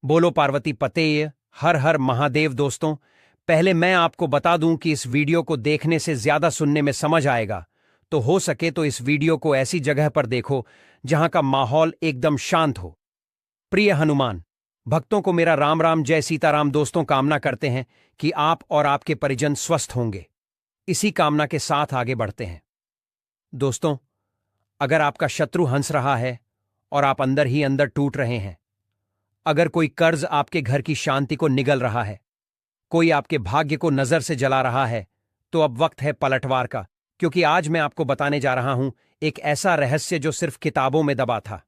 बोलो पार्वती पतेय। हर हर महादेव। दोस्तों, पहले मैं आपको बता दूं कि इस वीडियो को देखने से ज्यादा सुनने में समझ आएगा, तो हो सके तो इस वीडियो को ऐसी जगह पर देखो जहां का माहौल एकदम शांत हो। प्रिय हनुमान भक्तों को मेरा राम राम, जय सीताराम। दोस्तों, कामना करते हैं कि आप और आपके परिजन स्वस्थ होंगे। इसी कामना के साथ आगे बढ़ते हैं। दोस्तों, अगर आपका शत्रु हंस रहा है और आप अंदर ही अंदर टूट रहे हैं, अगर कोई कर्ज आपके घर की शांति को निगल रहा है, कोई आपके भाग्य को नजर से जला रहा है, तो अब वक्त है पलटवार का। क्योंकि आज मैं आपको बताने जा रहा हूं एक ऐसा रहस्य जो सिर्फ किताबों में दबा था,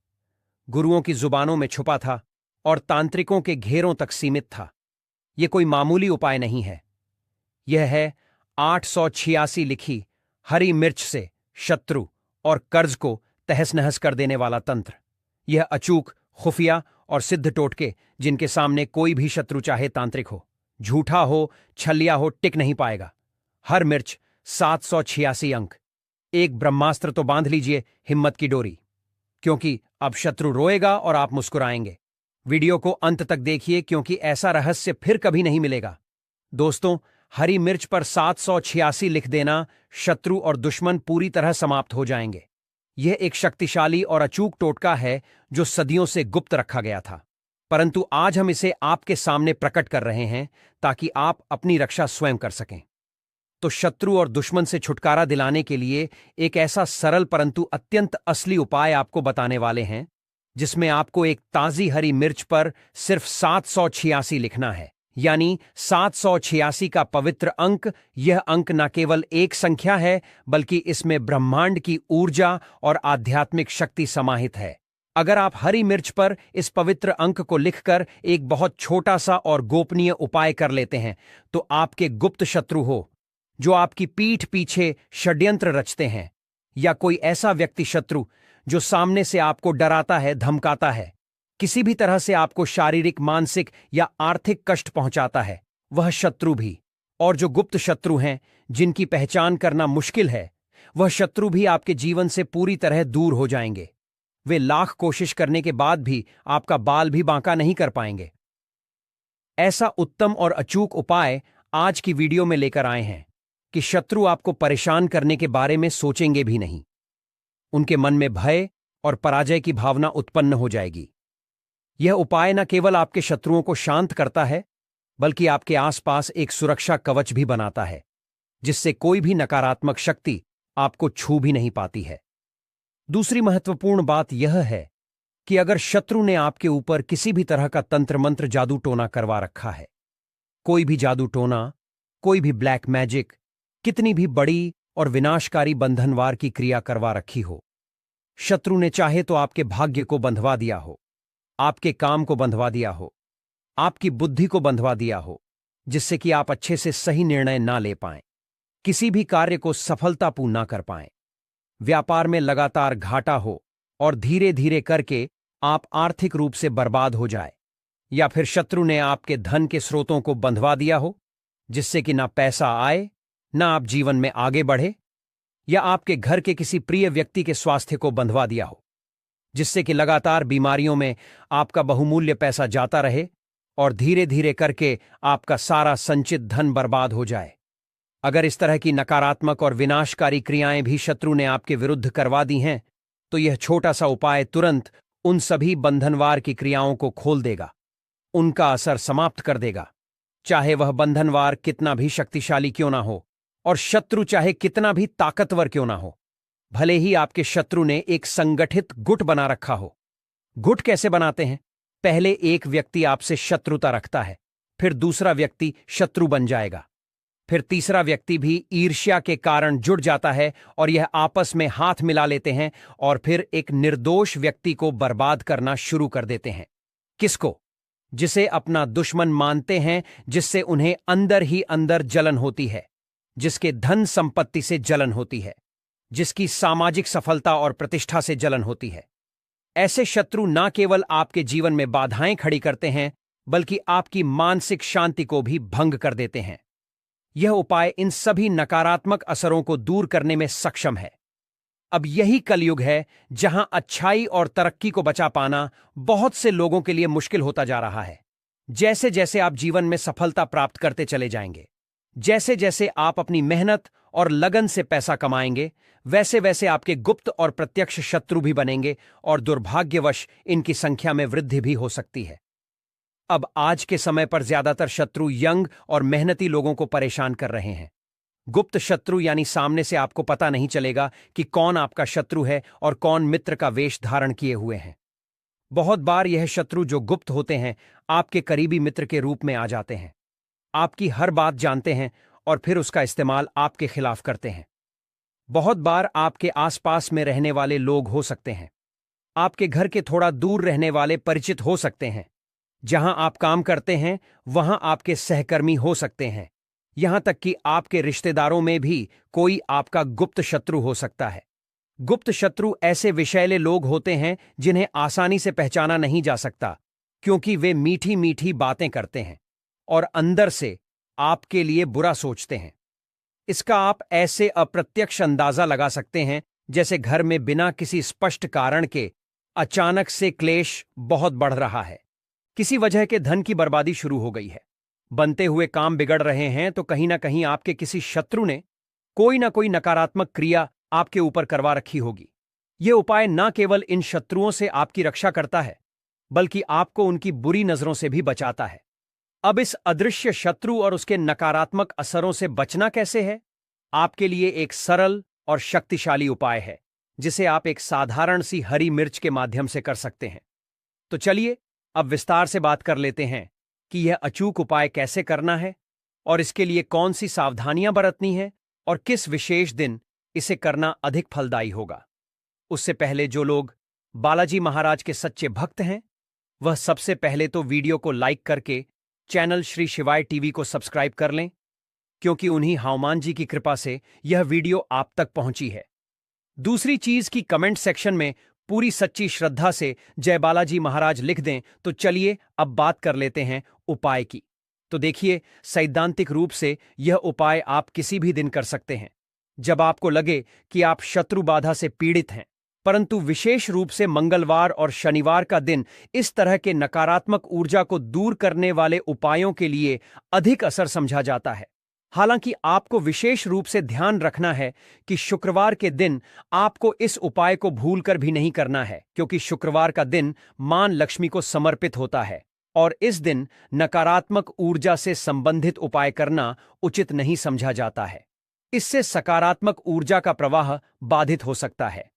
गुरुओं की जुबानों में छुपा था और तांत्रिकों के घेरों तक सीमित था। यह कोई मामूली उपाय नहीं है। यह है 886 लिखी हरी मिर्च से शत्रु और कर्ज को तहस नहस कर देने वाला तंत्र। यह अचूक, खुफिया और सिद्ध टोटके जिनके सामने कोई भी शत्रु, चाहे तांत्रिक हो, झूठा हो, छलिया हो, टिक नहीं पाएगा। हर मिर्च 786 अंक। एक ब्रह्मास्त्र तो बांध लीजिए हिम्मत की डोरी, क्योंकि अब शत्रु रोएगा और आप मुस्कुराएंगे। वीडियो को अंत तक देखिए, क्योंकि ऐसा रहस्य फिर कभी नहीं मिलेगा। दोस्तों, हरी मिर्च पर 786 लिख देना, शत्रु और दुश्मन पूरी तरह समाप्त हो जाएंगे। यह एक शक्तिशाली और अचूक टोटका है जो सदियों से गुप्त रखा गया था, परंतु आज हम इसे आपके सामने प्रकट कर रहे हैं ताकि आप अपनी रक्षा स्वयं कर सकें। तो शत्रु और दुश्मन से छुटकारा दिलाने के लिए एक ऐसा सरल परंतु अत्यंत असली उपाय आपको बताने वाले हैं, जिसमें आपको एक ताजी हरी मिर्च पर सिर्फ 786 लिखना है, यानी 786 का पवित्र अंक। यह अंक न केवल एक संख्या है, बल्कि इसमें ब्रह्मांड की ऊर्जा और आध्यात्मिक शक्ति समाहित है। अगर आप हरी मिर्च पर इस पवित्र अंक को लिखकर एक बहुत छोटा सा और गोपनीय उपाय कर लेते हैं, तो आपके गुप्त शत्रु हो, जो आपकी पीठ पीछे षड्यंत्र रचते हैं, या कोई ऐसा व्यक्ति शत्रु जो सामने से आपको डराता है, धमकाता है, किसी भी तरह से आपको शारीरिक, मानसिक या आर्थिक कष्ट पहुंचाता है, वह शत्रु भी, और जो गुप्त शत्रु हैं जिनकी पहचान करना मुश्किल है, वह शत्रु भी आपके जीवन से पूरी तरह दूर हो जाएंगे। वे लाख कोशिश करने के बाद भी आपका बाल भी बांका नहीं कर पाएंगे। ऐसा उत्तम और अचूक उपाय आज की वीडियो में लेकर आए हैं कि शत्रु आपको परेशान करने के बारे में सोचेंगे भी नहीं। उनके मन में भय और पराजय की भावना उत्पन्न हो जाएगी। यह उपाय न केवल आपके शत्रुओं को शांत करता है, बल्कि आपके आसपास एक सुरक्षा कवच भी बनाता है, जिससे कोई भी नकारात्मक शक्ति आपको छू भी नहीं पाती है। दूसरी महत्वपूर्ण बात यह है कि अगर शत्रु ने आपके ऊपर किसी भी तरह का तंत्र मंत्र, जादू टोना करवा रखा है, कोई भी जादू टोना, कोई भी ब्लैक मैजिक, कितनी भी बड़ी और विनाशकारी बंधनवार की क्रिया करवा रखी हो, शत्रु ने चाहे तो आपके भाग्य को बंधवा दिया हो, आपके काम को बंधवा दिया हो, आपकी बुद्धि को बंधवा दिया हो, जिससे कि आप अच्छे से सही निर्णय ना ले पाएं, किसी भी कार्य को सफलतापूर्ण ना कर पाएं, व्यापार में लगातार घाटा हो और धीरे धीरे करके आप आर्थिक रूप से बर्बाद हो जाए, या फिर शत्रु ने आपके धन के स्रोतों को बंधवा दिया हो, जिससे कि ना पैसा आए, ना आप जीवन में आगे बढ़े, या आपके घर के किसी प्रिय व्यक्ति के स्वास्थ्य को बंधवा दिया हो, जिससे कि लगातार बीमारियों में आपका बहुमूल्य पैसा जाता रहे और धीरे धीरे करके आपका सारा संचित धन बर्बाद हो जाए। अगर इस तरह की नकारात्मक और विनाशकारी क्रियाएं भी शत्रु ने आपके विरुद्ध करवा दी हैं, तो यह छोटा सा उपाय तुरंत उन सभी बंधनवार की क्रियाओं को खोल देगा, उनका असर समाप्त कर देगा। चाहे वह बंधनवार कितना भी शक्तिशाली क्यों ना हो, और शत्रु चाहे कितना भी ताकतवर क्यों ना हो, भले ही आपके शत्रु ने एक संगठित गुट बना रखा हो। गुट कैसे बनाते हैं? पहले एक व्यक्ति आपसे शत्रुता रखता है, फिर दूसरा व्यक्ति शत्रु बन जाएगा, फिर तीसरा व्यक्ति भी ईर्ष्या के कारण जुड़ जाता है और यह आपस में हाथ मिला लेते हैं और फिर एक निर्दोष व्यक्ति को बर्बाद करना शुरू कर देते हैं। किसको? जिसे अपना दुश्मन मानते हैं, जिससे उन्हें अंदर ही अंदर जलन होती है, जिसके धन संपत्ति से जलन होती है, जिसकी सामाजिक सफलता और प्रतिष्ठा से जलन होती है। ऐसे शत्रु न केवल आपके जीवन में बाधाएं खड़ी करते हैं, बल्कि आपकी मानसिक शांति को भी भंग कर देते हैं। यह उपाय इन सभी नकारात्मक असरों को दूर करने में सक्षम है। अब यही कलयुग है जहां अच्छाई और तरक्की को बचा पाना बहुत से लोगों के लिए मुश्किल होता जा रहा है। जैसे जैसे आप जीवन में सफलता प्राप्त करते चले जाएंगे, जैसे जैसे आप अपनी मेहनत और लगन से पैसा कमाएंगे, वैसे वैसे आपके गुप्त और प्रत्यक्ष शत्रु भी बनेंगे और दुर्भाग्यवश इनकी संख्या में वृद्धि भी हो सकती है। अब आज के समय पर ज्यादातर शत्रु यंग और मेहनती लोगों को परेशान कर रहे हैं। गुप्त शत्रु यानी सामने से आपको पता नहीं चलेगा कि कौन आपका शत्रु है और कौन मित्र का वेश धारण किए हुए हैं। बहुत बार यह शत्रु जो गुप्त होते हैं आपके करीबी मित्र के रूप में आ जाते हैं, आपकी हर बात जानते हैं और फिर उसका इस्तेमाल आपके खिलाफ करते हैं। बहुत बार आपके आसपास में रहने वाले लोग हो सकते हैं, आपके घर के थोड़ा दूर रहने वाले परिचित हो सकते हैं, जहां आप काम करते हैं वहां आपके सहकर्मी हो सकते हैं, यहां तक कि आपके रिश्तेदारों में भी कोई आपका गुप्त शत्रु हो सकता है। गुप्त शत्रु ऐसे विषैले लोग होते हैं जिन्हें आसानी से पहचाना नहीं जा सकता, क्योंकि वे मीठी मीठी बातें करते हैं और अंदर से आपके लिए बुरा सोचते हैं। इसका आप ऐसे अप्रत्यक्ष अंदाजा लगा सकते हैं जैसे घर में बिना किसी स्पष्ट कारण के अचानक से क्लेश बहुत बढ़ रहा है, किसी वजह के धन की बर्बादी शुरू हो गई है, बनते हुए काम बिगड़ रहे हैं, तो कहीं ना कहीं आपके किसी शत्रु ने कोई ना कोई नकारात्मक क्रिया आपके ऊपर करवा रखी होगी। यह उपाय न केवल इन शत्रुओं से आपकी रक्षा करता है, बल्कि आपको उनकी बुरी नजरों से भी बचाता है। अब इस अदृश्य शत्रु और उसके नकारात्मक असरों से बचना कैसे है? आपके लिए एक सरल और शक्तिशाली उपाय है, जिसे आप एक साधारण सी हरी मिर्च के माध्यम से कर सकते हैं। तो चलिए अब विस्तार से बात कर लेते हैं कि यह अचूक उपाय कैसे करना है और इसके लिए कौन सी सावधानियां बरतनी है और किस विशेष दिन इसे करना अधिक फलदायी होगा। उससे पहले जो लोग बालाजी महाराज के सच्चे भक्त हैं, वह सबसे पहले तो वीडियो को लाइक करके चैनल श्री शिवाय टीवी को सब्सक्राइब कर लें, क्योंकि उन्हीं हनुमान जी की कृपा से यह वीडियो आप तक पहुंची है। दूसरी चीज कि कमेंट सेक्शन में पूरी सच्ची श्रद्धा से जय बालाजी महाराज लिख दें। तो चलिए अब बात कर लेते हैं उपाय की। तो देखिए, सैद्धांतिक रूप से यह उपाय आप किसी भी दिन कर सकते हैं जब आपको लगे कि आप शत्रु बाधा से पीड़ित हैं, परंतु विशेष रूप से मंगलवार और शनिवार का दिन इस तरह के नकारात्मक ऊर्जा को दूर करने वाले उपायों के लिए अधिक असर समझा जाता है। हालांकि आपको विशेष रूप से ध्यान रखना है कि शुक्रवार के दिन आपको इस उपाय को भूलकर भी नहीं करना है, क्योंकि शुक्रवार का दिन मां लक्ष्मी को समर्पित होता है और इस दिन नकारात्मक ऊर्जा से संबंधित उपाय करना उचित नहीं समझा जाता है। इससे सकारात्मक ऊर्जा का प्रवाह बाधित हो सकता है।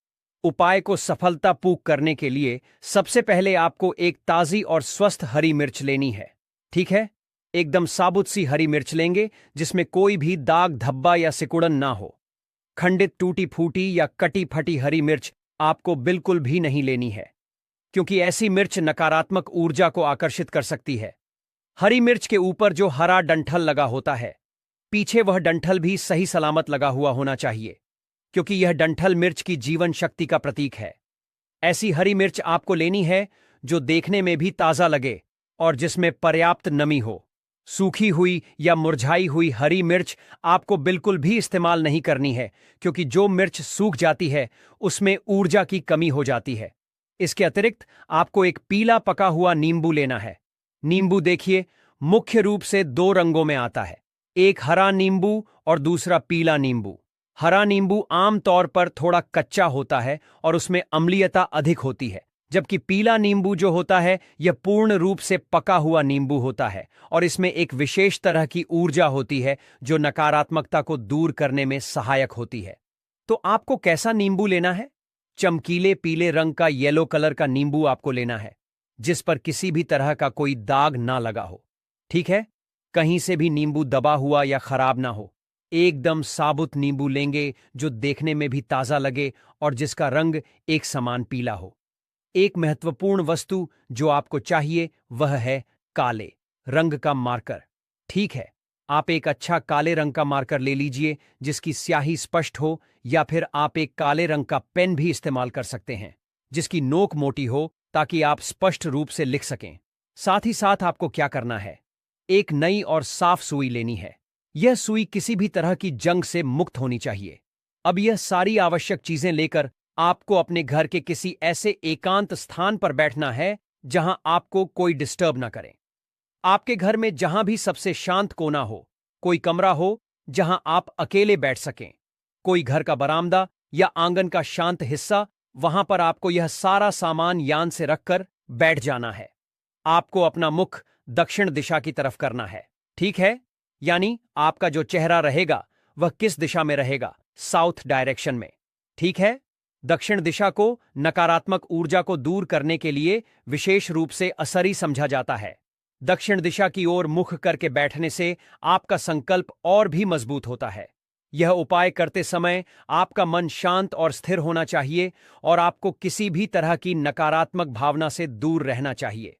उपाय को सफलतापूर्वक करने के लिए सबसे पहले आपको एक ताजी और स्वस्थ हरी मिर्च लेनी है। ठीक है, एकदम साबुत सी हरी मिर्च लेंगे जिसमें कोई भी दाग, धब्बा या सिकुड़न ना हो। खंडित, टूटी फूटी या कटी फटी हरी मिर्च आपको बिल्कुल भी नहीं लेनी है, क्योंकि ऐसी मिर्च नकारात्मक ऊर्जा को आकर्षित कर सकती है। हरी मिर्च के ऊपर जो हरा डंठल लगा होता है, पीछे वह डंठल भी सही सलामत लगा हुआ होना चाहिए, क्योंकि यह डंठल मिर्च की जीवन शक्ति का प्रतीक है। ऐसी हरी मिर्च आपको लेनी है जो देखने में भी ताजा लगे और जिसमें पर्याप्त नमी हो। सूखी हुई या मुरझाई हुई हरी मिर्च आपको बिल्कुल भी इस्तेमाल नहीं करनी है, क्योंकि जो मिर्च सूख जाती है उसमें ऊर्जा की कमी हो जाती है। इसके अतिरिक्त आपको एक पीला पका हुआ नींबू लेना है। नींबू देखिए, मुख्य रूप से दो रंगों में आता है, एक हरा नींबू और दूसरा पीला नींबू। हरा नींबू आमतौर पर थोड़ा कच्चा होता है और उसमें अम्लीयता अधिक होती है, जबकि पीला नींबू जो होता है यह पूर्ण रूप से पका हुआ नींबू होता है और इसमें एक विशेष तरह की ऊर्जा होती है जो नकारात्मकता को दूर करने में सहायक होती है। तो आपको कैसा नींबू लेना है? चमकीले पीले रंग का येलो कलर का नींबू आपको लेना है, जिस पर किसी भी तरह का कोई दाग ना लगा हो। ठीक है, कहीं से भी नींबू दबा हुआ या खराब ना हो। एकदम साबुत नींबू लेंगे जो देखने में भी ताजा लगे और जिसका रंग एक समान पीला हो। एक महत्वपूर्ण वस्तु जो आपको चाहिए वह है काले रंग का मार्कर। ठीक है, आप एक अच्छा काले रंग का मार्कर ले लीजिए जिसकी स्याही स्पष्ट हो, या फिर आप एक काले रंग का पेन भी इस्तेमाल कर सकते हैं जिसकी नोक मोटी हो, ताकि आप स्पष्ट रूप से लिख सकें। साथ ही साथ आपको क्या करना है, एक नई और साफ सुई लेनी है। यह सुई किसी भी तरह की जंग से मुक्त होनी चाहिए। अब यह सारी आवश्यक चीजें लेकर आपको अपने घर के किसी ऐसे एकांत स्थान पर बैठना है जहां आपको कोई डिस्टर्ब ना करे। आपके घर में जहां भी सबसे शांत कोना हो, कोई कमरा हो जहां आप अकेले बैठ सकें, कोई घर का बरामदा या आंगन का शांत हिस्सा, वहां पर आपको यह सारा सामान यान से रखकर बैठ जाना है। आपको अपना मुख दक्षिण दिशा की तरफ करना है, ठीक है? यानी आपका जो चेहरा रहेगा वह किस दिशा में रहेगा? साउथ डायरेक्शन में, ठीक है? दक्षिण दिशा को नकारात्मक ऊर्जा को दूर करने के लिए विशेष रूप से असरी समझा जाता है। दक्षिण दिशा की ओर मुख करके बैठने से आपका संकल्प और भी मजबूत होता है। यह उपाय करते समय आपका मन शांत और स्थिर होना चाहिए और आपको किसी भी तरह की नकारात्मक भावना से दूर रहना चाहिए।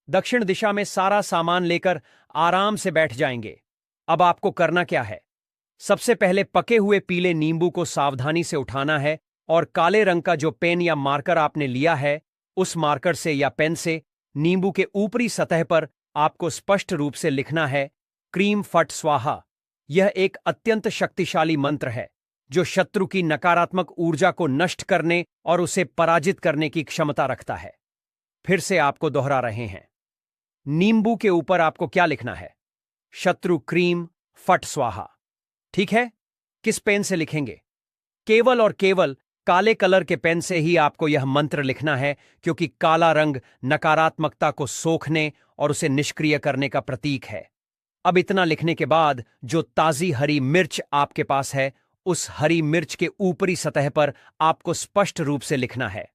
दक्षिण दिशा में सारा सामान लेकर आराम से बैठ जाएंगे। अब आपको करना क्या है? सबसे पहले पके हुए पीले नींबू को सावधानी से उठाना है और काले रंग का जो पेन या मार्कर आपने लिया है, उस मार्कर से या पेन से नींबू के ऊपरी सतह पर आपको स्पष्ट रूप से लिखना है, क्रीम फट स्वाहा। यह एक अत्यंत शक्तिशाली मंत्र है जो शत्रु की नकारात्मक ऊर्जा को नष्ट करने और उसे पराजित करने की क्षमता रखता है। फिर से आपको दोहरा रहे हैं। नींबू के ऊपर आपको क्या लिखना है? शत्रु क्रीम फट स्वाहा, ठीक है? किस पेन से लिखेंगे? केवल और केवल काले कलर के पेन से ही आपको यह मंत्र लिखना है, क्योंकि काला रंग नकारात्मकता को सोखने और उसे निष्क्रिय करने का प्रतीक है। अब इतना लिखने के बाद जो ताजी हरी मिर्च आपके पास है, उस हरी मिर्च के ऊपरी सतह पर आपको स्पष्ट रूप से लिखना है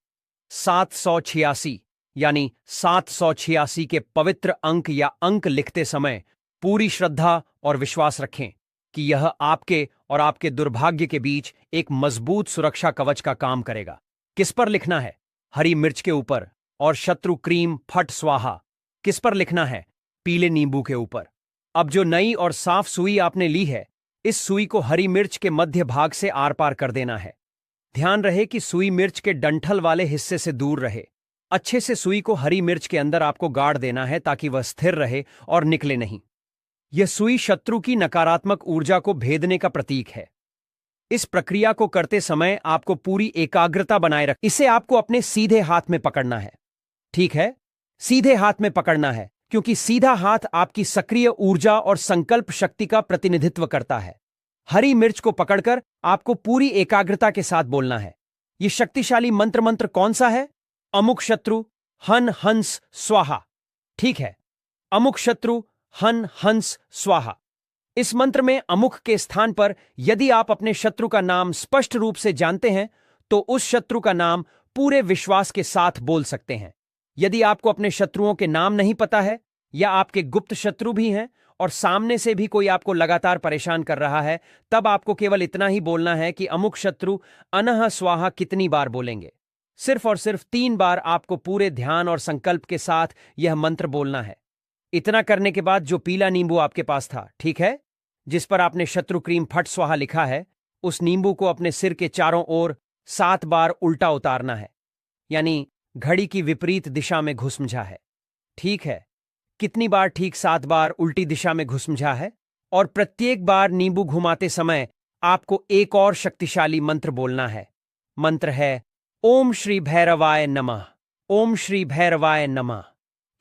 786, यानी 786 के पवित्र अंक या अंक लिखते समय पूरी श्रद्धा और विश्वास रखें कि यह आपके और आपके दुर्भाग्य के बीच एक मजबूत सुरक्षा कवच का काम करेगा। किस पर लिखना है? हरी मिर्च के ऊपर। और शत्रु क्रीम फट स्वाहा किस पर लिखना है? पीले नींबू के ऊपर। अब जो नई और साफ सुई आपने ली है, इस सुई को हरी मिर्च के मध्य भाग से आर पार कर देना है। ध्यान रहे कि सुई मिर्च के डंठल वाले हिस्से से दूर रहे। अच्छे से सुई को हरी मिर्च के अंदर आपको गाड़ देना है ताकि वह स्थिर रहे और निकले नहीं। यह सुई शत्रु की नकारात्मक ऊर्जा को भेदने का प्रतीक है। इस प्रक्रिया को करते समय आपको पूरी एकाग्रता बनाए रख। इसे आपको अपने सीधे हाथ में पकड़ना है, ठीक है? सीधे हाथ में पकड़ना है, क्योंकि सीधा हाथ आपकी सक्रिय ऊर्जा और संकल्प शक्ति का प्रतिनिधित्व करता है। हरी मिर्च को पकड़कर आपको पूरी एकाग्रता के साथ बोलना है। यह शक्तिशाली मंत्र कौन सा है? अमुक शत्रु हन हंस स्वाहा, ठीक है? अमुक शत्रु हन हंस स्वाहा। इस मंत्र में अमुक के स्थान पर यदि आप अपने शत्रु का नाम स्पष्ट रूप से जानते हैं तो उस शत्रु का नाम पूरे विश्वास के साथ बोल सकते हैं। यदि आपको अपने शत्रुओं के नाम नहीं पता है या आपके गुप्त शत्रु भी हैं और सामने से भी कोई आपको लगातार परेशान कर रहा है, तब आपको केवल इतना ही बोलना है कि अमुक शत्रु अनह स्वाहा कितनी बार बोलेंगे। सिर्फ और सिर्फ 3 बार आपको पूरे ध्यान और संकल्प के साथ यह मंत्र बोलना है। इतना करने के बाद जो पीला नींबू आपके पास था, ठीक है, जिस पर आपने शत्रु क्रीम फट स्वाहा लिखा है, उस नींबू को अपने सिर के चारों ओर 7 बार उल्टा उतारना है, यानी घड़ी की विपरीत दिशा में घुसमझा है, ठीक है? कितनी बार? ठीक 7 बार उल्टी दिशा में घुसमझा है। और प्रत्येक बार नींबू घुमाते समय आपको एक और शक्तिशाली मंत्र बोलना है। मंत्र है ओम श्री भैरवाय नमः, ओम श्री भैरवाय नमः।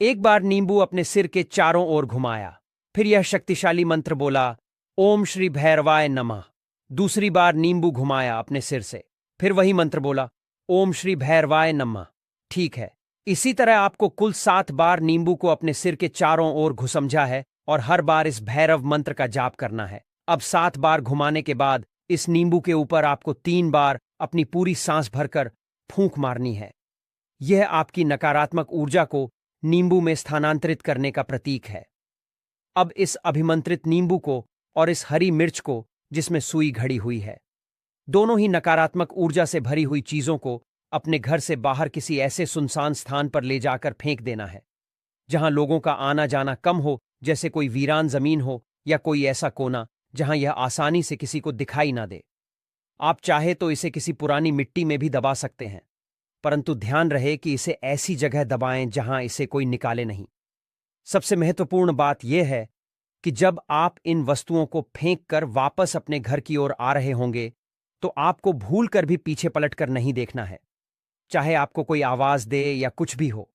एक बार नींबू अपने सिर के चारों ओर घुमाया, फिर यह शक्तिशाली मंत्र बोला ओम श्री भैरवाय नमः। दूसरी बार नींबू घुमाया अपने सिर से, फिर वही मंत्र बोला ओम श्री भैरवाय नमः, ठीक है? इसी तरह आपको कुल 7 बार नींबू को अपने सिर के चारों ओर घुसमझा है और हर बार इस भैरव मंत्र का जाप करना है। अब 7 बार घुमाने के बाद इस नींबू के ऊपर आपको 3 बार अपनी पूरी सांस भरकर फूंक मारनी है। यह आपकी नकारात्मक ऊर्जा को नींबू में स्थानांतरित करने का प्रतीक है। अब इस अभिमंत्रित नींबू को और इस हरी मिर्च को, जिसमें सुई घड़ी हुई है, दोनों ही नकारात्मक ऊर्जा से भरी हुई चीजों को अपने घर से बाहर किसी ऐसे सुनसान स्थान पर ले जाकर फेंक देना है जहां लोगों का आना जाना कम हो, जैसे कोई वीरान जमीन हो या कोई ऐसा कोना जहां यह आसानी से किसी को दिखाई ना दे। आप चाहे तो इसे किसी पुरानी मिट्टी में भी दबा सकते हैं, परंतु ध्यान रहे कि इसे ऐसी जगह दबाएं जहां इसे कोई निकाले नहीं। सबसे महत्वपूर्ण बात यह है कि जब आप इन वस्तुओं को फेंक कर वापस अपने घर की ओर आ रहे होंगे, तो आपको भूल कर भी पीछे पलट कर नहीं देखना है, चाहे आपको कोई आवाज दे या कुछ भी हो।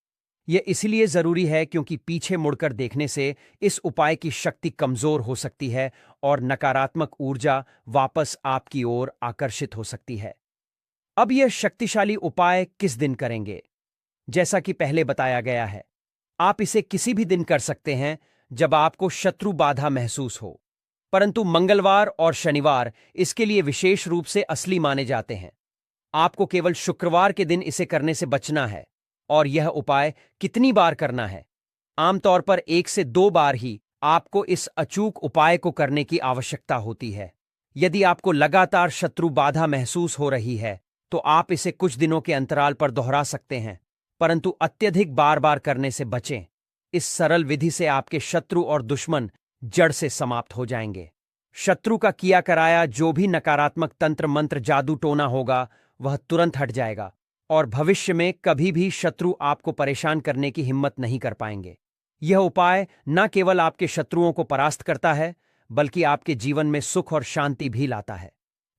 यह इसलिए जरूरी है क्योंकि पीछे मुड़कर देखने से इस उपाय की शक्ति कमजोर हो सकती है और नकारात्मक ऊर्जा वापस आपकी ओर आकर्षित हो सकती है। अब यह शक्तिशाली उपाय किस दिन करेंगे? जैसा कि पहले बताया गया है, आप इसे किसी भी दिन कर सकते हैं जब आपको शत्रु बाधा महसूस हो, परंतु मंगलवार और शनिवार इसके लिए विशेष रूप से असली माने जाते हैं। आपको केवल शुक्रवार के दिन इसे करने से बचना है। और यह उपाय कितनी बार करना है? आमतौर पर 1 से 2 बार ही आपको इस अचूक उपाय को करने की आवश्यकता होती है। यदि आपको लगातार शत्रु बाधा महसूस हो रही है तो आप इसे कुछ दिनों के अंतराल पर दोहरा सकते हैं, परंतु अत्यधिक बार बार करने से बचें। इस सरल विधि से आपके शत्रु और दुश्मन जड़ से समाप्त हो जाएंगे। शत्रु का किया कराया जो भी नकारात्मक तंत्र मंत्र जादू टोना होगा वह तुरंत हट जाएगा और भविष्य में कभी भी शत्रु आपको परेशान करने की हिम्मत नहीं कर पाएंगे। यह उपाय न केवल आपके शत्रुओं को परास्त करता है बल्कि आपके जीवन में सुख और शांति भी लाता है।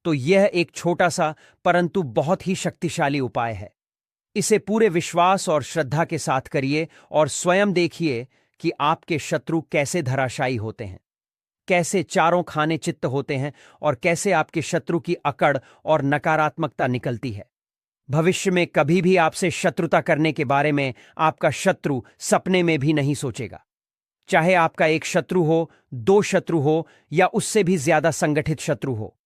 तो यह एक छोटा सा परंतु बहुत ही शक्तिशाली उपाय है। इसे पूरे विश्वास और श्रद्धा के साथ करिए और स्वयं देखिए कि आपके शत्रु कैसे धराशायी होते हैं, कैसे चारों खाने चित्त होते हैं और कैसे आपके शत्रु की अकड़ और नकारात्मकता निकलती है। भविष्य में कभी भी आपसे शत्रुता करने के बारे में आपका शत्रु सपने में भी नहीं सोचेगा। चाहे आपका एक शत्रु हो, 2 शत्रु हो या उससे भी ज्यादा संगठित शत्रु हो।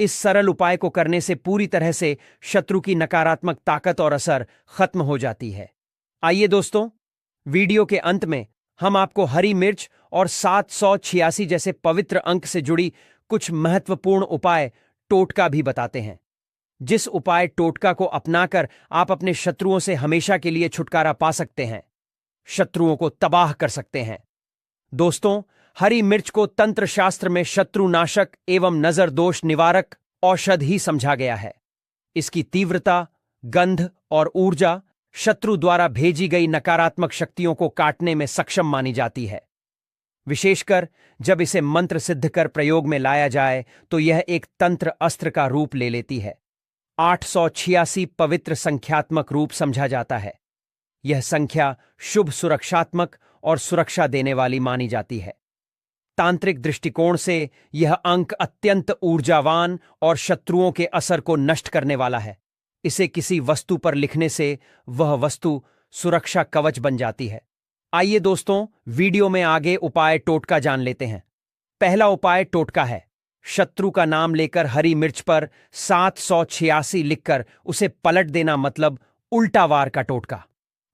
इस सरल उपाय को करने से पूरी तरह से शत्रु की नकारात्मक ताकत और असर खत्म हो जाती है। आइए दोस्तों, वीडियो के अंत में हम आपको हरी मिर्च और 786 जैसे पवित्र अंक से जुड़ी कुछ महत्वपूर्ण उपाय टोटका भी बताते हैं, जिस उपाय टोटका को अपनाकर आप अपने शत्रुओं से हमेशा के लिए छुटकारा पा सकते हैं, शत्रुओं को तबाह कर सकते हैं। दोस्तों, हरी मिर्च को तंत्र शास्त्र में शत्रुनाशक एवं नजर दोष निवारक औषध ही समझा गया है। इसकी तीव्रता, गंध और ऊर्जा शत्रु द्वारा भेजी गई नकारात्मक शक्तियों को काटने में सक्षम मानी जाती है। विशेषकर जब इसे मंत्र सिद्ध कर प्रयोग में लाया जाए तो यह एक तंत्र अस्त्र का रूप ले लेती है। 886 पवित्र संख्यात्मक रूप समझा जाता है। यह संख्या शुभ, सुरक्षात्मक और सुरक्षा देने वाली मानी जाती है। तांत्रिक दृष्टिकोण से यह अंक अत्यंत ऊर्जावान और शत्रुओं के असर को नष्ट करने वाला है। इसे किसी वस्तु पर लिखने से वह वस्तु सुरक्षा कवच बन जाती है। आइए दोस्तों, वीडियो में आगे उपाय टोटका जान लेते हैं। पहला उपाय टोटका है। शत्रु का नाम लेकर हरी मिर्च पर 786 लिखकर उसे पलट देना, मतलब उल्टा वार का टोटका।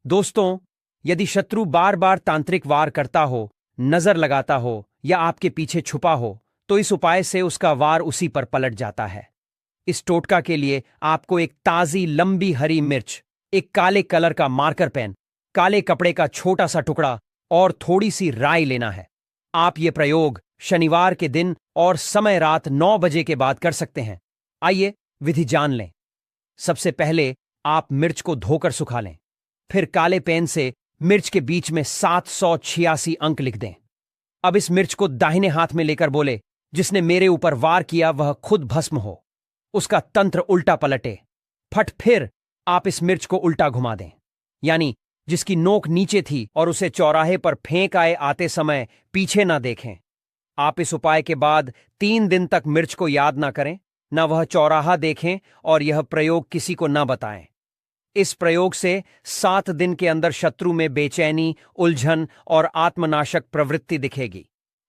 दोस्तों, यदि शत्रु बार बार तांत्रिक वार करता हो, नजर लगाता हो या आपके पीछे छुपा हो तो इस उपाय से उसका वार उसी पर पलट जाता है। इस टोटका के लिए आपको एक ताजी लंबी हरी मिर्च, एक काले कलर का मार्कर पेन, काले कपड़े का छोटा सा टुकड़ा और थोड़ी सी राई लेना है। आप ये प्रयोग शनिवार के दिन और समय रात 9 बजे के बाद कर सकते हैं। आइए विधि जान लें। सबसे पहले आप मिर्च को धोकर सुखा लें, फिर काले पेन से मिर्च के बीच में 786 अंक लिख दें। अब इस मिर्च को दाहिने हाथ में लेकर बोले, जिसने मेरे ऊपर वार किया वह खुद भस्म हो, उसका तंत्र उल्टा पलटे। फट फिर आप इस मिर्च को उल्टा घुमा दें, यानी जिसकी नोक नीचे थी और उसे चौराहे पर फेंक आए आते समय पीछे ना देखें। आप इस उपाय के बाद 3 दिन तक मिर्च को याद ना करें, ना वह चौराहा देखें और यह प्रयोग किसी को ना बताएं। इस प्रयोग से 7 दिन के अंदर शत्रु में बेचैनी, उलझन और आत्मनाशक प्रवृत्ति दिखेगी।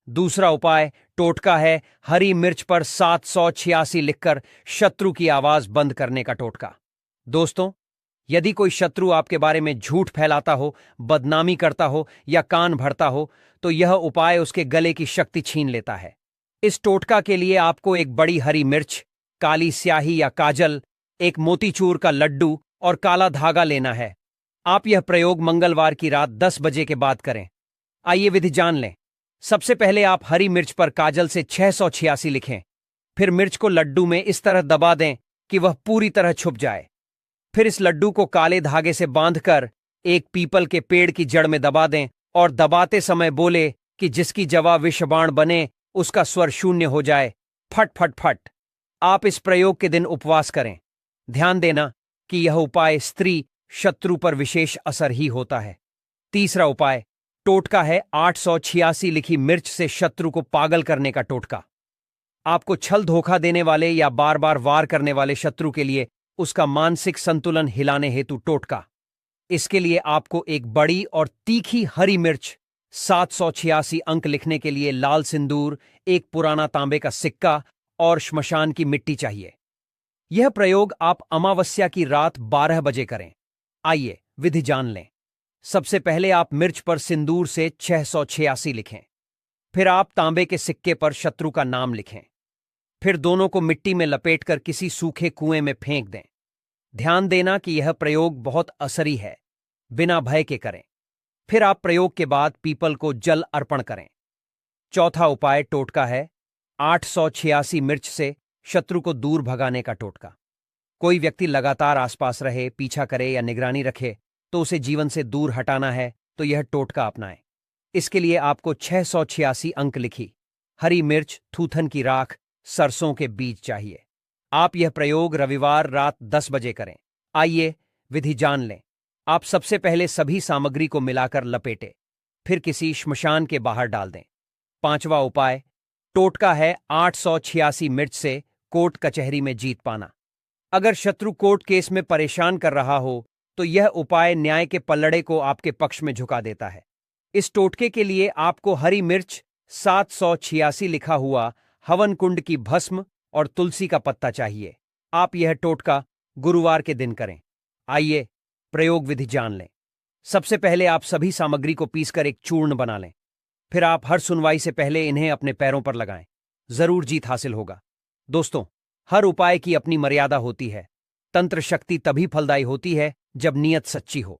दूसरा उपाय टोटका है हरी मिर्च पर 786 लिखकर शत्रु की आवाज बंद करने का टोटका। दोस्तों, यदि कोई शत्रु आपके बारे में झूठ फैलाता हो, बदनामी करता हो या कान भरता हो तो यह उपाय उसके गले की शक्ति छीन लेता है। इस टोटका के लिए आपको एक बड़ी हरी मिर्च, काली स्याही या काजल, एक मोतीचूर का लड्डू और काला धागा लेना है। आप यह प्रयोग मंगलवार की रात 10 बजे के बाद करें। आइए विधि जान लें। सबसे पहले आप हरी मिर्च पर काजल से 686 लिखें, फिर मिर्च को लड्डू में इस तरह दबा दें कि वह पूरी तरह छुप जाए। फिर इस लड्डू को काले धागे से बांधकर एक पीपल के पेड़ की जड़ में दबा दें और दबाते समय बोले कि जिसकी जवा विषबाण बने उसका स्वर शून्य हो जाए। फट फट फट। आप इस प्रयोग के दिन उपवास करें। ध्यान देना कि यह उपाय स्त्री शत्रु पर विशेष असर ही होता है। तीसरा उपाय टोटका है 886 लिखी मिर्च से शत्रु को पागल करने का टोटका। आपको छल धोखा देने वाले या बार बार वार करने वाले शत्रु के लिए उसका मानसिक संतुलन हिलाने हेतु टोटका। इसके लिए आपको एक बड़ी और तीखी हरी मिर्च, 786 अंक लिखने के लिए लाल सिंदूर, एक पुराना तांबे का सिक्का और श्मशान की मिट्टी चाहिए। यह प्रयोग आप अमावस्या की रात 12 बजे करें। आइए विधि जान लें। सबसे पहले आप मिर्च पर सिंदूर से 686 लिखें। फिर आप तांबे के सिक्के पर शत्रु का नाम लिखें। फिर दोनों को मिट्टी में लपेटकर किसी सूखे कुएं में फेंक दें। ध्यान देना कि यह प्रयोग बहुत असरी है, बिना भय के करें। फिर आप प्रयोग के बाद पीपल को जल अर्पण करें। चौथा उपाय टोटका है 886 मिर्च से शत्रु को दूर भगाने का टोटका। कोई व्यक्ति लगातार आसपास रहे, पीछा करे या निगरानी रखे तो उसे जीवन से दूर हटाना है तो यह टोटका अपनाएं। इसके लिए आपको 686 अंक लिखी हरी मिर्च, थूथन की राख, सरसों के बीज चाहिए। आप यह प्रयोग रविवार रात 10 बजे करें। आइए विधि जान लें। आप सबसे पहले सभी सामग्री को मिलाकर लपेटे, फिर किसी श्मशान के बाहर डाल दें। पांचवा उपाय टोटका है 886 मिर्च से कोर्ट कचहरी में जीत पाना। अगर शत्रु कोर्ट केस में परेशान कर रहा हो तो यह उपाय न्याय के पल्लड़े को आपके पक्ष में झुका देता है। इस टोटके के लिए आपको हरी मिर्च, 786 लिखा हुआ हवन कुंड की भस्म और तुलसी का पत्ता चाहिए। आप यह टोटका गुरुवार के दिन करें। आइए प्रयोग विधि जान लें। सबसे पहले आप सभी सामग्री को पीसकर एक चूर्ण बना लें। फिर आप हर सुनवाई से पहले इन्हें अपने पैरों पर लगाएं। जरूर जीत हासिल होगा। दोस्तों, हर उपाय की अपनी मर्यादा होती है। तंत्र शक्ति तभी फलदायी होती है जब नीयत सच्ची हो।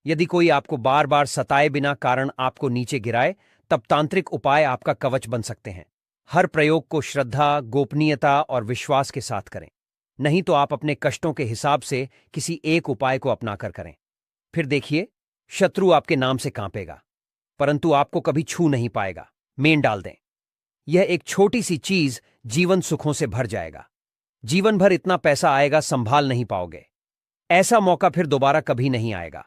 यदि कोई आपको बार बार सताए बिना कारण आपको नीचे गिराए, तब तांत्रिक उपाय आपका कवच बन सकते हैं। हर प्रयोग को श्रद्धा, गोपनीयता और विश्वास के साथ करें, नहीं तो आप अपने कष्टों के हिसाब से किसी एक उपाय को अपनाकर करें। फिर देखिए, शत्रु आपके नाम से कांपेगा, परंतु आपको कभी छू नहीं पाएगा। मेन डाल दें। यह एक छोटी सी चीज जीवन सुखों से भर जाएगा। जीवन भर इतना पैसा आएगा, संभाल नहीं पाओगे। ऐसा मौका फिर दोबारा कभी नहीं आएगा।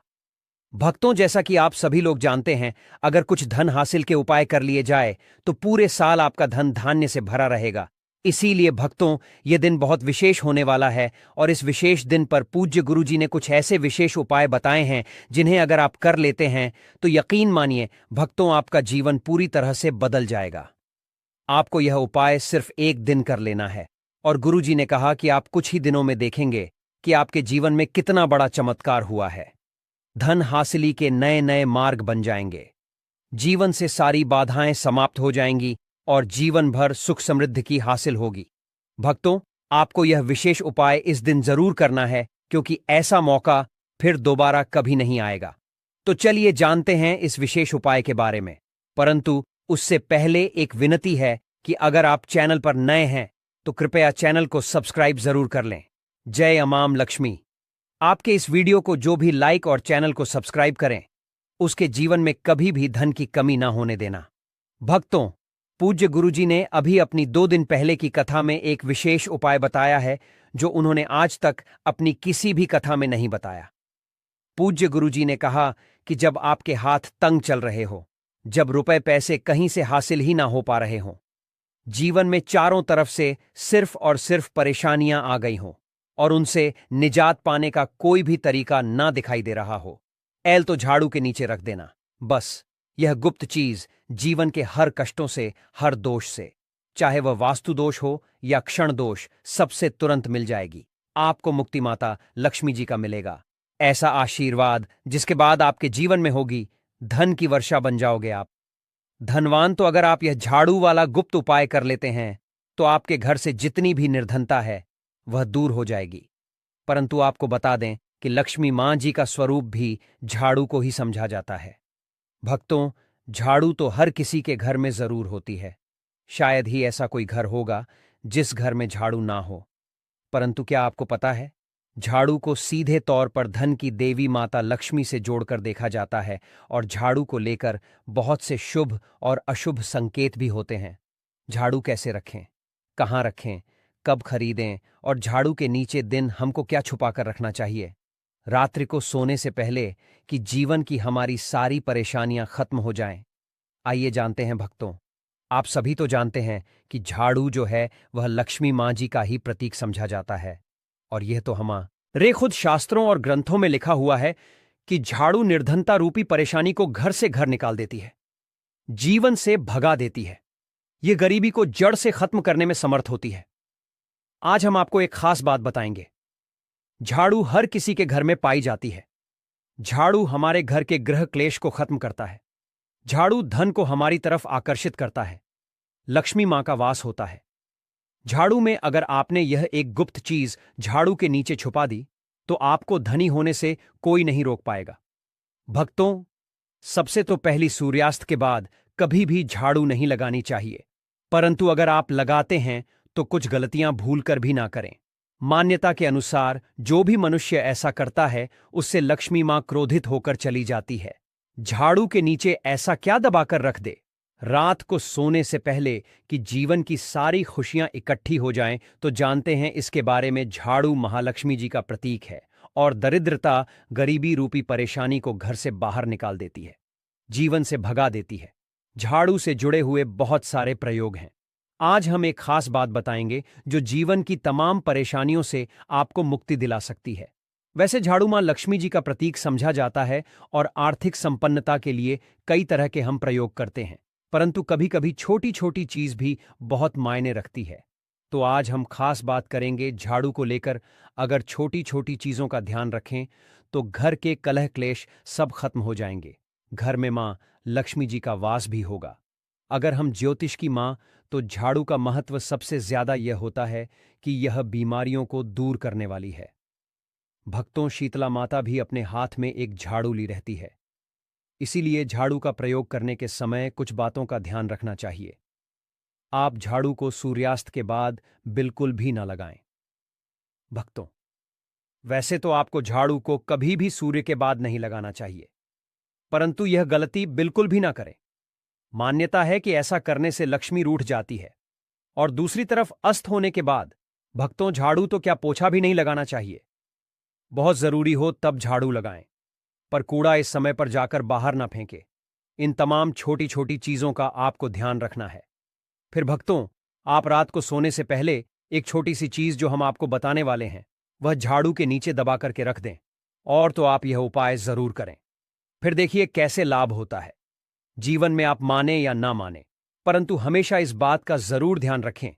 भक्तों, जैसा कि आप सभी लोग जानते हैं, अगर कुछ धन हासिल के उपाय कर लिए जाए तो पूरे साल आपका धन धान्य से भरा रहेगा। इसीलिए भक्तों, यह दिन बहुत विशेष होने वाला है और इस विशेष दिन पर पूज्य गुरुजी ने कुछ ऐसे विशेष उपाय बताए हैं जिन्हें अगर आप कर लेते हैं तो यकीन मानिए भक्तों, आपका जीवन पूरी तरह से बदल जाएगा। आपको यह उपाय सिर्फ एक दिन कर लेना है और गुरुजी ने कहा कि आप कुछ ही दिनों में देखेंगे कि आपके जीवन में कितना बड़ा चमत्कार हुआ है। धन हासिली के नए नए मार्ग बन जाएंगे। जीवन से सारी बाधाएं समाप्त हो जाएंगी और जीवन भर सुख समृद्धि की हासिल होगी। भक्तों, आपको यह विशेष उपाय इस दिन जरूर करना है, क्योंकि ऐसा मौका फिर दोबारा कभी नहीं आएगा। तो चलिए जानते हैं इस विशेष उपाय के बारे में। परंतु उससे पहले एक विनती है कि अगर आप चैनल पर नए हैं तो कृपया चैनल को सब्सक्राइब जरूर कर लें। जय अमाम लक्ष्मी। आपके इस वीडियो को जो भी लाइक और चैनल को सब्सक्राइब करें, उसके जीवन में कभी भी धन की कमी ना होने देना। भक्तों, पूज्य गुरुजी ने अभी अपनी 2 दिन पहले की कथा में एक विशेष उपाय बताया है जो उन्होंने आज तक अपनी किसी भी कथा में नहीं बताया। पूज्य गुरुजी ने कहा कि जब आपके हाथ तंग चल रहे हो, जब रुपए पैसे कहीं से हासिल ही ना हो पा रहे हों, जीवन में चारों तरफ से सिर्फ और सिर्फ परेशानियां आ गई हों और उनसे निजात पाने का कोई भी तरीका ना दिखाई दे रहा हो, ऐल तो झाड़ू के नीचे रख देना। बस यह गुप्त चीज जीवन के हर कष्टों से, हर दोष से, चाहे वह वास्तु दोष हो या क्षण दोष, सबसे तुरंत मिल जाएगी। आपको मुक्ति माता लक्ष्मी जी का मिलेगा ऐसा आशीर्वाद जिसके बाद आपके जीवन में होगी धन की वर्षा बन जाओगे आप। धनवान तो अगर आप यह झाड़ू वाला गुप्त उपाय कर लेते हैं तो आपके घर से जितनी भी निर्धनता है वह दूर हो जाएगी। परंतु आपको बता दें कि लक्ष्मी मां जी का स्वरूप भी झाड़ू को ही समझा जाता है। भक्तों, झाड़ू तो हर किसी के घर में जरूर होती है। शायद ही ऐसा कोई घर होगा जिस घर में झाड़ू ना हो। परंतु क्या आपको पता है, झाड़ू को सीधे तौर पर धन की देवी माता लक्ष्मी से जोड़कर देखा जाता है और झाड़ू को लेकर बहुत से शुभ और अशुभ संकेत भी होते हैं। झाड़ू कैसे रखें, कहाँ रखें, कब खरीदें और झाड़ू के नीचे दिन हमको क्या छुपा कर रखना चाहिए रात्रि को सोने से पहले, कि जीवन की हमारी सारी परेशानियां खत्म हो जाएं। आइए जानते हैं भक्तों। आप सभी तो जानते हैं कि झाड़ू जो है वह लक्ष्मी माँ जी का ही प्रतीक समझा जाता है। और यह तो हमारे खुद शास्त्रों और ग्रंथों में लिखा हुआ है कि झाड़ू निर्धनता रूपी परेशानी को घर से घर निकाल देती है, जीवन से भगा देती है। यह गरीबी को जड़ से खत्म करने में समर्थ होती है। आज हम आपको एक खास बात बताएंगे। झाड़ू हर किसी के घर में पाई जाती है। झाड़ू हमारे घर के गृह क्लेश को खत्म करता है। झाड़ू धन को हमारी तरफ आकर्षित करता है। लक्ष्मी मां का वास होता है झाड़ू में। अगर आपने यह एक गुप्त चीज झाड़ू के नीचे छुपा दी तो आपको धनी होने से कोई नहीं रोक पाएगा। भक्तों, सबसे तो पहली सूर्यास्त के बाद कभी भी झाड़ू नहीं लगानी चाहिए, परंतु अगर आप लगाते हैं तो कुछ गलतियां भूलकर भी ना करें। मान्यता के अनुसार जो भी मनुष्य ऐसा करता है उससे लक्ष्मी मां क्रोधित होकर चली जाती है। झाड़ू के नीचे ऐसा क्या दबाकर रख दे रात को सोने से पहले कि जीवन की सारी खुशियां इकट्ठी हो जाएं, तो जानते हैं इसके बारे में। झाड़ू महालक्ष्मी जी का प्रतीक है और दरिद्रता, गरीबी रूपी परेशानी को घर से बाहर निकाल देती है, जीवन से भगा देती है। झाड़ू से जुड़े हुए बहुत सारे प्रयोग हैं। आज हम एक खास बात बताएंगे जो जीवन की तमाम परेशानियों से आपको मुक्ति दिला सकती है। वैसे झाड़ू मां लक्ष्मी जी का प्रतीक समझा जाता है और आर्थिक संपन्नता के लिए कई तरह के हम प्रयोग करते हैं, परंतु कभी कभी छोटी छोटी चीज भी बहुत मायने रखती है। तो आज हम खास बात करेंगे झाड़ू को लेकर। अगर छोटी छोटी चीजों का ध्यान रखें तो घर के कलह क्लेश सब खत्म हो जाएंगे। घर में मां लक्ष्मी जी का वास भी होगा। अगर हम ज्योतिष की मां, तो झाड़ू का महत्व सबसे ज्यादा यह होता है कि यह बीमारियों को दूर करने वाली है। भक्तों, शीतला माता भी अपने हाथ में एक झाड़ू ली रहती है। इसीलिए झाड़ू का प्रयोग करने के समय कुछ बातों का ध्यान रखना चाहिए। आप झाड़ू को सूर्यास्त के बाद बिल्कुल भी ना लगाएं। भक्तों, वैसे तो आपको झाड़ू को कभी भी सूर्य के बाद नहीं लगाना चाहिए, परंतु यह गलती बिल्कुल भी ना करें। मान्यता है कि ऐसा करने से लक्ष्मी रूठ जाती है। और दूसरी तरफ अस्त होने के बाद भक्तों, झाड़ू तो क्या पोछा भी नहीं लगाना चाहिए। बहुत जरूरी हो तब झाड़ू लगाएं, पर कूड़ा इस समय पर जाकर बाहर ना फेंके। इन तमाम छोटी छोटी चीजों का आपको ध्यान रखना है। फिर भक्तों, आप रात को सोने से पहले एक छोटी सी चीज जो हम आपको बताने वाले हैं वह झाड़ू के नीचे दबा करके रख दें, और तो आप यह उपाय जरूर करें। फिर देखिए कैसे लाभ होता है। जीवन में आप माने या ना माने, परंतु हमेशा इस बात का जरूर ध्यान रखें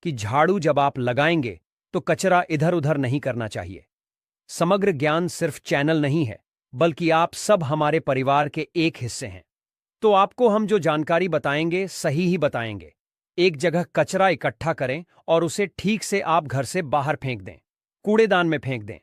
कि झाड़ू जब आप लगाएंगे तो कचरा इधर उधर नहीं करना चाहिए। समग्र ज्ञान सिर्फ चैनल नहीं है, बल्कि आप सब हमारे परिवार के एक हिस्से हैं। तो आपको हम जो जानकारी बताएंगे सही ही बताएंगे। एक जगह कचरा इकट्ठा करें और उसे ठीक से आप घर से बाहर फेंक दें, कूड़ेदान में फेंक दें।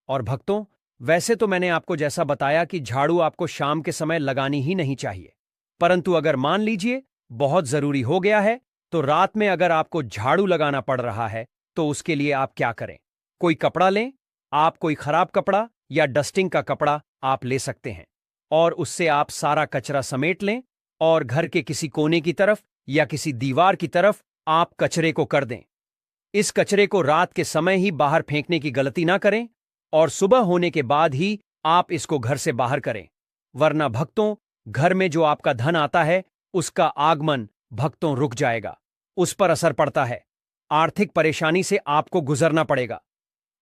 और भक्तों, वैसे तो मैंने आपको जैसा बताया कि झाड़ू आपको शाम के समय लगानी ही नहीं चाहिए, परंतु अगर मान लीजिए बहुत जरूरी हो गया है तो रात में अगर आपको झाड़ू लगाना पड़ रहा है तो उसके लिए आप क्या करें। कोई कपड़ा लें, आप कोई खराब कपड़ा या डस्टिंग का कपड़ा आप ले सकते हैं, और उससे आप सारा कचरा समेट लें और घर के किसी कोने की तरफ या किसी दीवार की तरफ आप कचरे को कर दें। इस कचरे को रात के समय ही बाहर फेंकने की गलती ना करें और सुबह होने के बाद ही आप इसको घर से बाहर करें, वरना भक्तों, घर में जो आपका धन आता है उसका आगमन भक्तों रुक जाएगा, उस पर असर पड़ता है। आर्थिक परेशानी से आपको गुजरना पड़ेगा।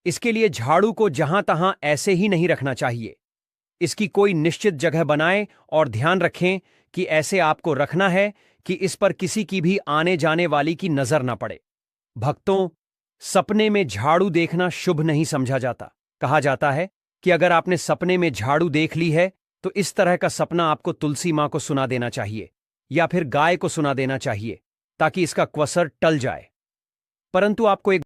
इसके लिए झाड़ू को जहां तहां ऐसे ही नहीं रखना चाहिए। इसकी कोई निश्चित जगह बनाएं और ध्यान रखें कि ऐसे आपको रखना है कि इस पर किसी की भी आने जाने वाली की नजर ना पड़े। भक्तों, सपने में झाड़ू देखना शुभ नहीं समझा जाता। कहा जाता है कि अगर आपने सपने में झाड़ू देख ली है तो इस तरह का सपना आपको तुलसी मां को सुना देना चाहिए या फिर गाय को सुना देना चाहिए, ताकि इसका क्वसर टल जाए। परंतु आपको एक